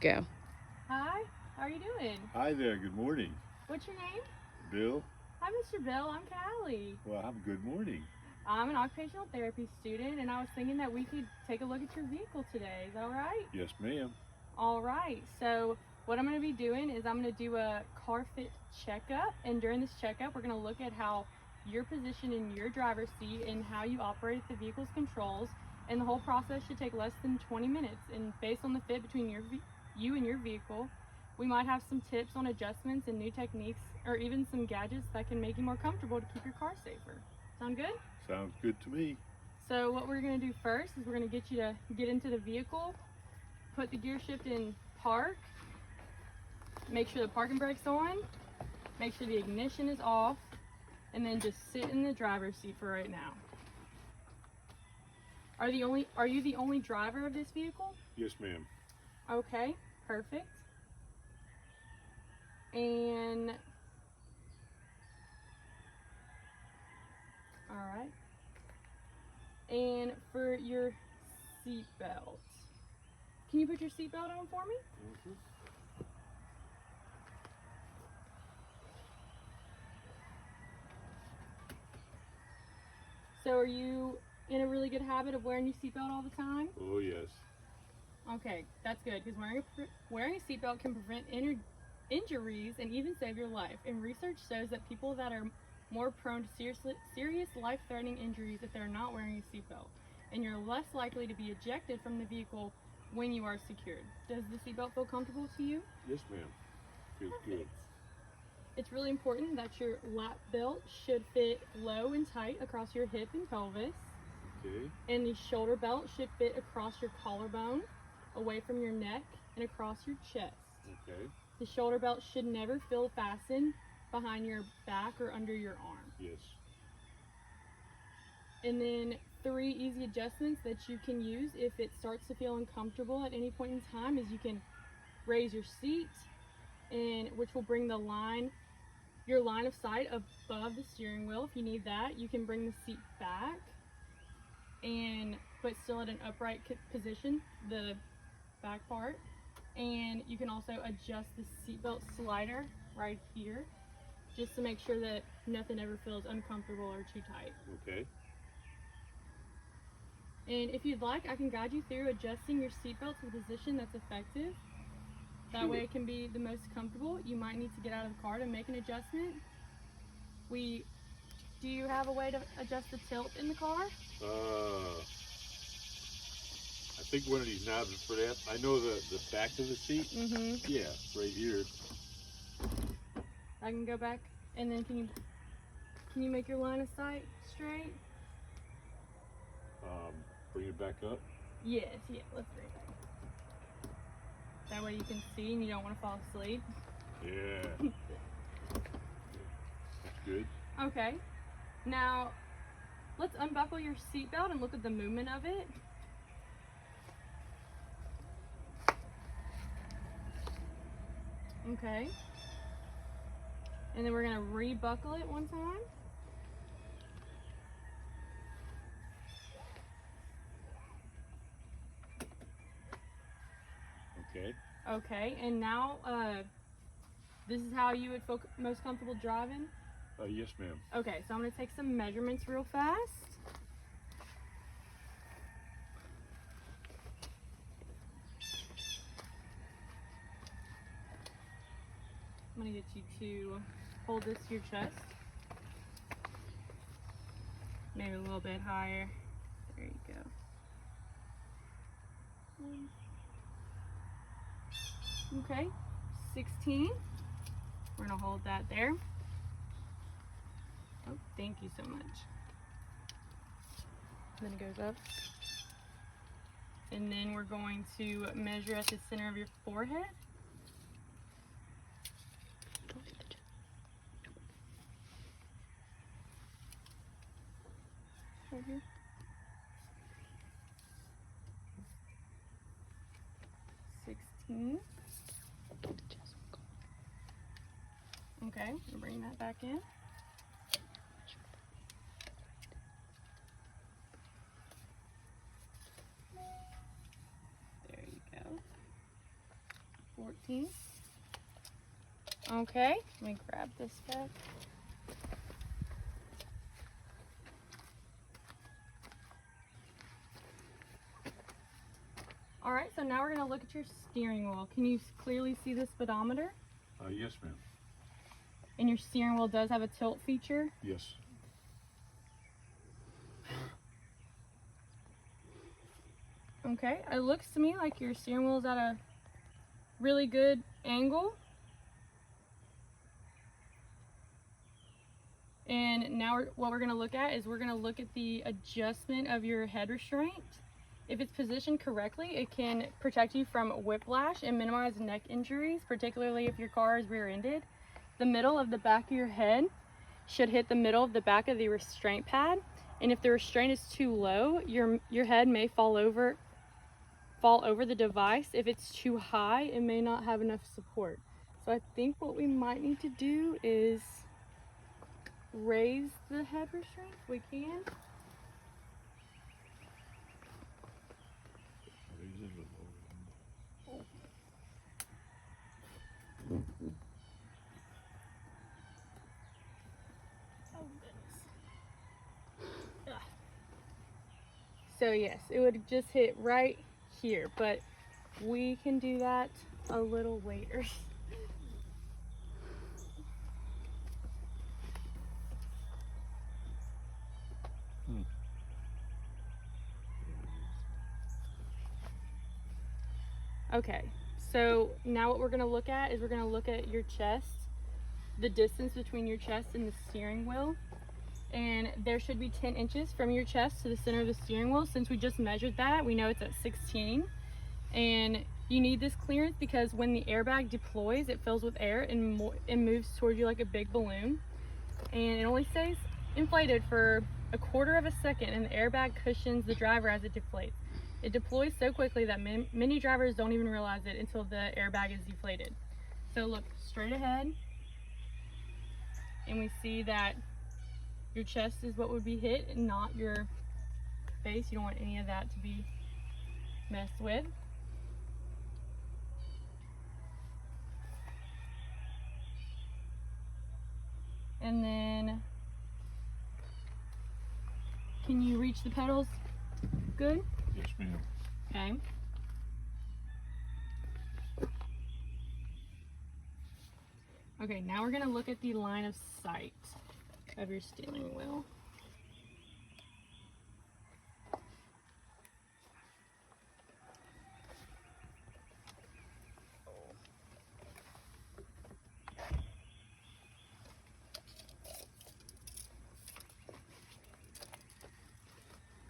Go. Hi, how are you doing? Hi there, good morning. What's your name? Bill? Hi, Mr. Bill. I'm Callie. Well, have a good morning. I'm an occupational therapy student, and I was thinking that we could take a look at your vehicle today. Is that all right? Yes, ma'am. All right. So, what I'm going to be doing is I'm going to do a car fit checkup, and during this checkup, we're going to look at how your position in your driver's seat and how you operate the vehicle's controls. And the whole process should take less than 20 minutes. And based on the fit between you and your vehicle, we might have some tips on adjustments and new techniques, or even some gadgets that can make you more comfortable to keep your car safer. Sound good? Sounds good to me. So what we're going to do first is we're going to get you to get into the vehicle, put the gear shift in park, make sure the parking brake's on, make sure the ignition is off, and then just sit in the driver's seat for right now. Are you the only driver of this vehicle? Yes, ma'am. Okay, perfect. And all right. And for your seatbelt, can you put your seatbelt on for me? So are you in a really good habit of wearing your seatbelt all the time? Oh, yes. Okay, that's good, because wearing a seatbelt can prevent injuries and even save your life. And research shows that people that are more prone to serious life-threatening injuries if they're not wearing a seatbelt. And you're less likely to be ejected from the vehicle when you are secured. Does the seatbelt feel comfortable to you? Yes, ma'am. Feels good. It's really important that your lap belt should fit low and tight across your hip and pelvis. Okay. And the shoulder belt should fit across your collarbone, away from your neck, and across your chest. Okay. The shoulder belt should never feel fastened behind your back or under your arm. Yes. And then 3 easy adjustments that you can use if it starts to feel uncomfortable at any point in time is you can raise your seat, and which will bring your line of sight above the steering wheel. If you need that, you can bring the seat back but still at an upright position, the back part. And you can also adjust the seatbelt slider right here, just to make sure that nothing ever feels uncomfortable or too tight. Okay. And if you'd like, I can guide you through adjusting your seatbelt to the position that's effective. That way it can be the most comfortable. You might need to get out of the car to make an adjustment. Do you have a way to adjust the tilt in the car? I think one of these knobs is for that. I know the back of the seat. Mm-hmm. Yeah, right here. I can go back, and then can you make your line of sight straight? Bring it back up. Yes, yeah, let's bring it back. That way you can see and you don't want to fall asleep. Yeah. That's good. Okay, now let's unbuckle your seatbelt and look at the movement of it. Okay, and then we're going to rebuckle it one time. Okay. Okay, and now this is how you would feel most comfortable driving? Yes, ma'am. Okay, so I'm going to take some measurements real fast. I'm going to get you to hold this to your chest. Maybe a little bit higher. There you go. Okay, 16. We're going to hold that there. Oh, thank you so much. Then it goes up. And then we're going to measure at the center of your forehead. Right here. 16. Okay, we'll bring that back in. There you go. 14. Okay, let me grab this back. All right, so now we're gonna look at your steering wheel. Can you clearly see the speedometer? Yes, ma'am. And your steering wheel does have a tilt feature. Yes. Okay, it looks to me like your steering wheel is at a really good angle. And now what we're going to look at is we're going to look at the adjustment of your head restraint. If it's positioned correctly, it can protect you from whiplash and minimize neck injuries, particularly if your car is rear-ended. The middle of the back of your head should hit the middle of the back of the restraint pad. And if the restraint is too low, your head may fall over the device. If it's too high, it may not have enough support. So I think what we might need to do is raise the head restraint if we can. Oh goodness. Ugh. So yes, it would just hit right here, but we can do that a little later. Okay, so now what we're going to look at is we're going to look at your chest, the distance between your chest and the steering wheel. And there should be 10 inches from your chest to the center of the steering wheel. Since we just measured that, we know it's at 16. And you need this clearance because when the airbag deploys, it fills with air and it moves toward you like a big balloon. And it only stays inflated for a quarter of a second, and the airbag cushions the driver as it deflates. It deploys so quickly that many drivers don't even realize it until the airbag is deflated. So look straight ahead, and we see that your chest is what would be hit and not your face. You don't want any of that to be messed with. And then, can you reach the pedals good? Yes, ma'am. Okay. Okay, now we're gonna look at the line of sight of your steering wheel.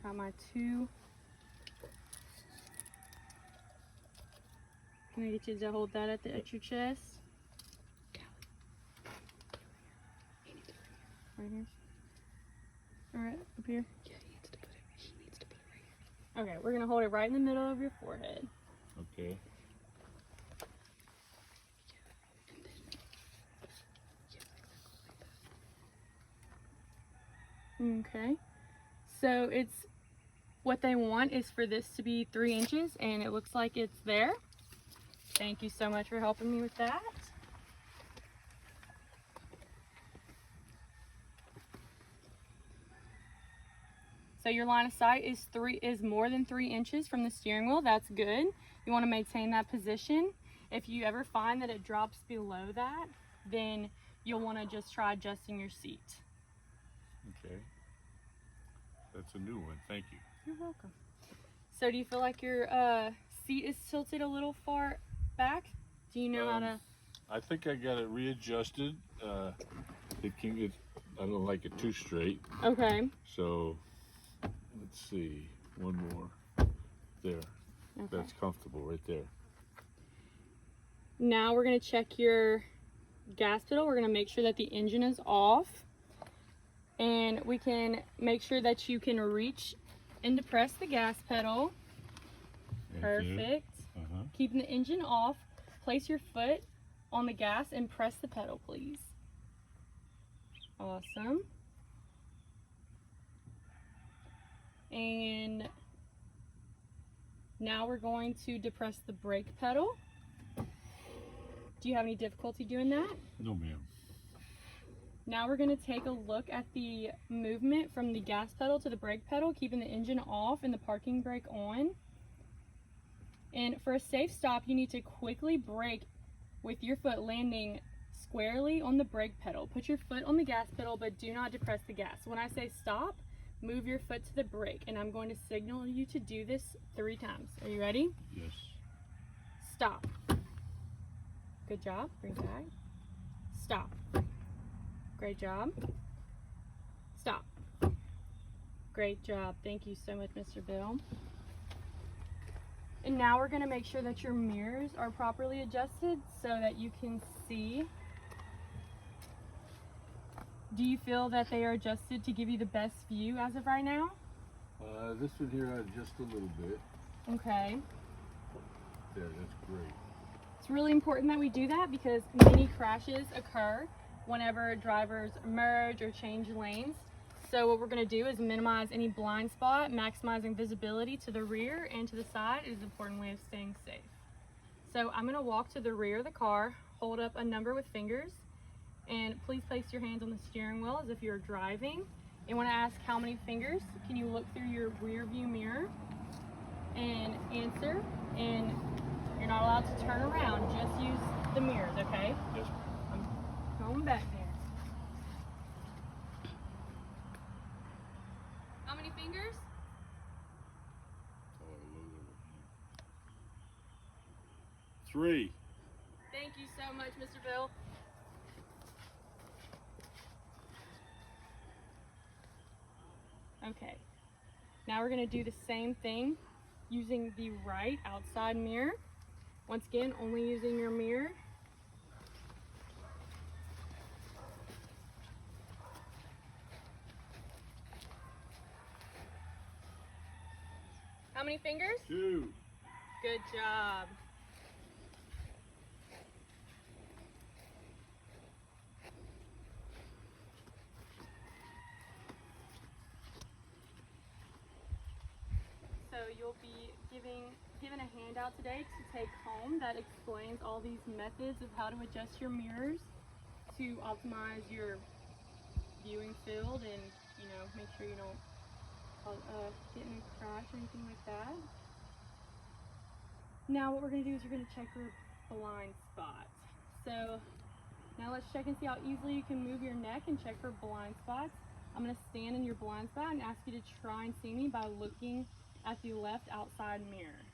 Got my two. Can I get you to hold that at your chest? Right here. All right, up here. Yeah, he needs to put it right here. Okay, we're gonna hold it right in the middle of your forehead. Okay. And then, yeah, exactly like that. Okay. So it's what they want is for this to be 3 inches, and it looks like it's there. Thank you so much for helping me with that. So your line of sight is more than 3 inches from the steering wheel. That's good. You want to maintain that position. If you ever find that it drops below that, then you'll want to just try adjusting your seat. Okay. That's a new one. Thank you. You're welcome. So do you feel like your seat is tilted a little far back? Do you know how to? I think I got it readjusted. I don't like it too straight. Okay. So let's see. One more. There. Okay. That's comfortable right there. Now we're going to check your gas pedal. We're going to make sure that the engine is off. And we can make sure that you can reach and depress the gas pedal. Thank you. Perfect. Keeping the engine off. Place your foot on the gas and press the pedal, please. Awesome. And now we're going to depress the brake pedal. Do you have any difficulty doing that? No, ma'am. Now we're going to take a look at the movement from the gas pedal to the brake pedal, keeping the engine off and the parking brake on. And for a safe stop, you need to quickly brake with your foot landing squarely on the brake pedal. Put your foot on the gas pedal, but do not depress the gas. When I say stop, move your foot to the brake, and I'm going to signal you to do this 3 times. Are you ready? Yes. Stop. Good job. Bring it back. Stop. Great job. Stop. Great job. Thank you so much, Mr. Bill. And now we're going to make sure that your mirrors are properly adjusted so that you can see. Do you feel that they are adjusted to give you the best view as of right now? This one here, just a little bit. Okay. There, that's great. It's really important that we do that because many crashes occur whenever drivers merge or change lanes. So what we're going to do is minimize any blind spot, maximizing visibility to the rear and to the side is an important way of staying safe. So I'm going to walk to the rear of the car, hold up a number with fingers, and please place your hands on the steering wheel as if you're driving. And when I ask how many fingers, can you look through your rear view mirror and answer? And you're not allowed to turn around, just use the mirrors, okay? Yes. I'm going back there. How many fingers? Oh, 3. Thank you so much, Mr. Bill. Okay, now we're going to do the same thing using the right outside mirror. Once again, only using your mirror. How many fingers? 2. Good job. So you'll be given a handout today to take home that explains all these methods of how to adjust your mirrors to optimize your viewing field and, you know, make sure you don't get in a crash or anything like that. Now what we're going to do is we're going to check your blind spots. So now let's check and see how easily you can move your neck and check for blind spots. I'm going to stand in your blind spot and ask you to try and see me by looking at the left outside mirror.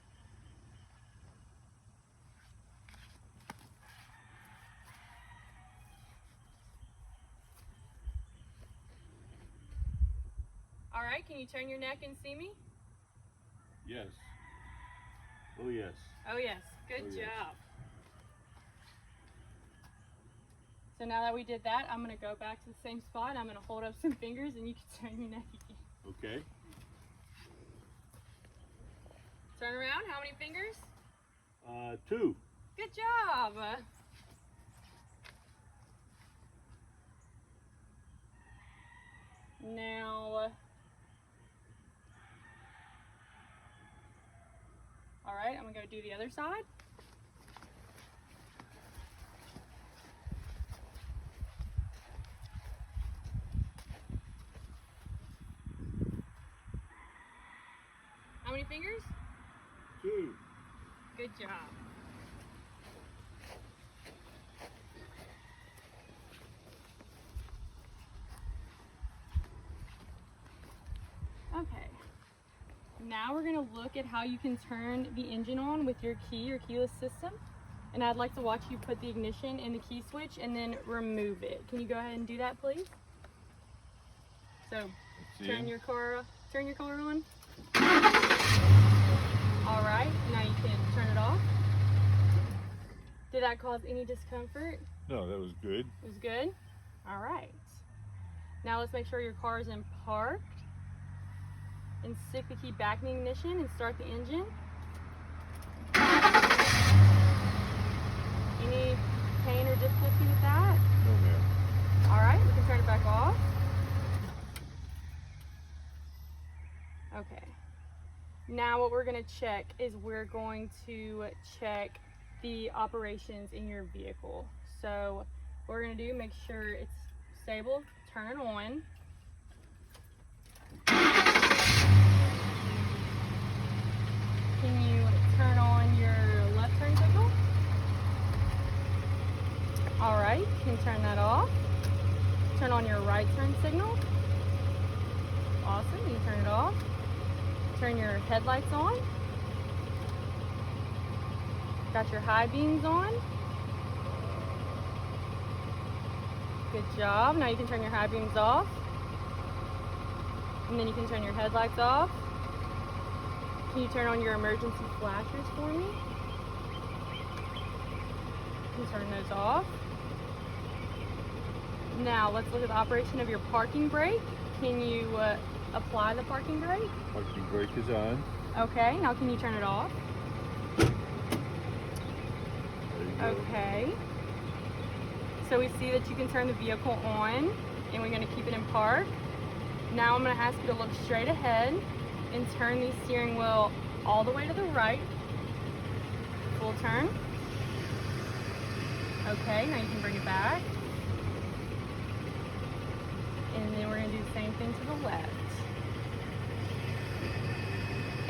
All right, can you turn your neck and see me? Yes. Oh, yes. Oh yes, good Oh, yes. job. So now that we did that, I'm gonna go back to the same spot. I'm gonna hold up some fingers and you can turn your neck again. Okay. Turn around, how many fingers? 2. Good job. Now, all right, I'm gonna go do the other side. How many fingers? 2. Good job. Okay. Now we're going to look at how you can turn the engine on with your key or keyless system. And I'd like to watch you put the ignition in the key switch and then remove it. Can you go ahead and do that, please? So turn your car on. All right, now you can turn it off. Did that cause any discomfort? No, that was good. It was good? All right. Now let's make sure your car is in park. And stick the key back in the ignition and start the engine. Any pain or difficulty with that? No, ma'am. All right, we can turn it back off. Okay. Now what we're going to check is we're going to check the operations in your vehicle. So what we're gonna do, make sure it's stable, turn it on. Can you turn on your left turn signal? All right, you can turn that off. Turn on your right turn signal. Awesome, you can turn it off. Turn your headlights on. Got your high beams on. Good job. Now you can turn your high beams off. And then you can turn your headlights off. Can you turn on your emergency flashers for me? You can turn those off. Now let's look at the operation of your parking brake. Can you apply the parking brake? Parking brake is on. Okay, now can you turn it off? There you go. Okay. So we see that you can turn the vehicle on, and we're going to keep it in park. Now I'm going to ask you to look straight ahead and turn the steering wheel all the way to the right. Full turn. Okay, now you can bring it back. And then we're going to do the same thing to the left.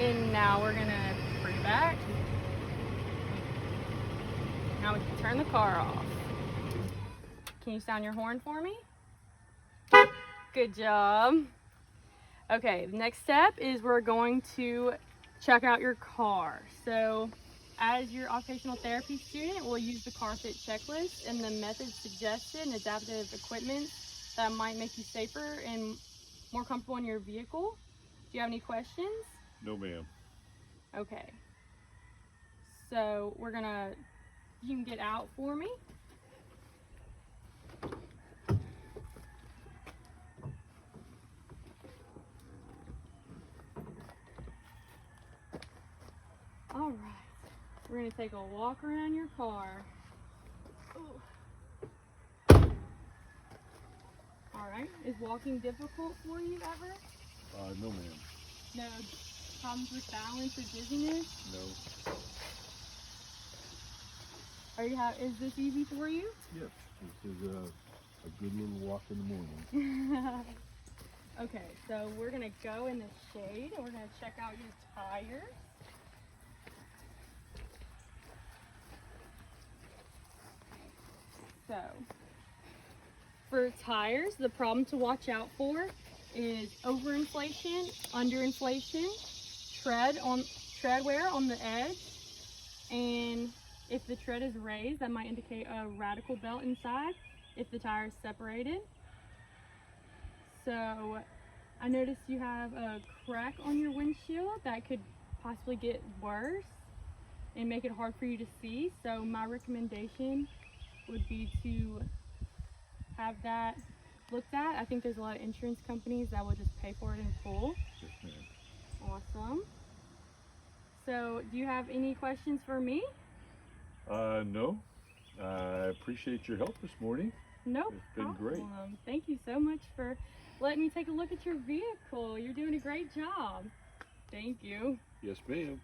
And now we're going to bring it back. Now we can turn the car off. Can you sound your horn for me? Good job. Okay, the next step is we're going to check out your car. So as your occupational therapy student, we'll use the car fit checklist and the methods suggested and adaptive equipment that might make you safer and more comfortable in your vehicle. Do you have any questions? No, ma'am. Okay. So we're gonna, you can get out for me. All right, we're gonna take a walk around your car. Ooh. All right, is walking difficult for you ever? No, ma'am. No problems with balance or dizziness? No. Is this easy for you? Yes, this is a good little walk in the morning. Okay, so we're gonna go in the shade and we're gonna check out your tires. So, for tires, the problem to watch out for is overinflation, underinflation, tread wear on the edge, and if the tread is raised, that might indicate a radical belt inside if the tire is separated. So I noticed you have a crack on your windshield that could possibly get worse and make it hard for you to see. So my recommendation would be to have that looked at. I think there's a lot of insurance companies that will just pay for it in full. Yes, ma'am. Awesome. So do you have any questions for me? No. I appreciate your help this morning. No It's been problem. great. Thank you so much for letting me take a look at your vehicle. You're doing a great job. Thank you. Yes, ma'am.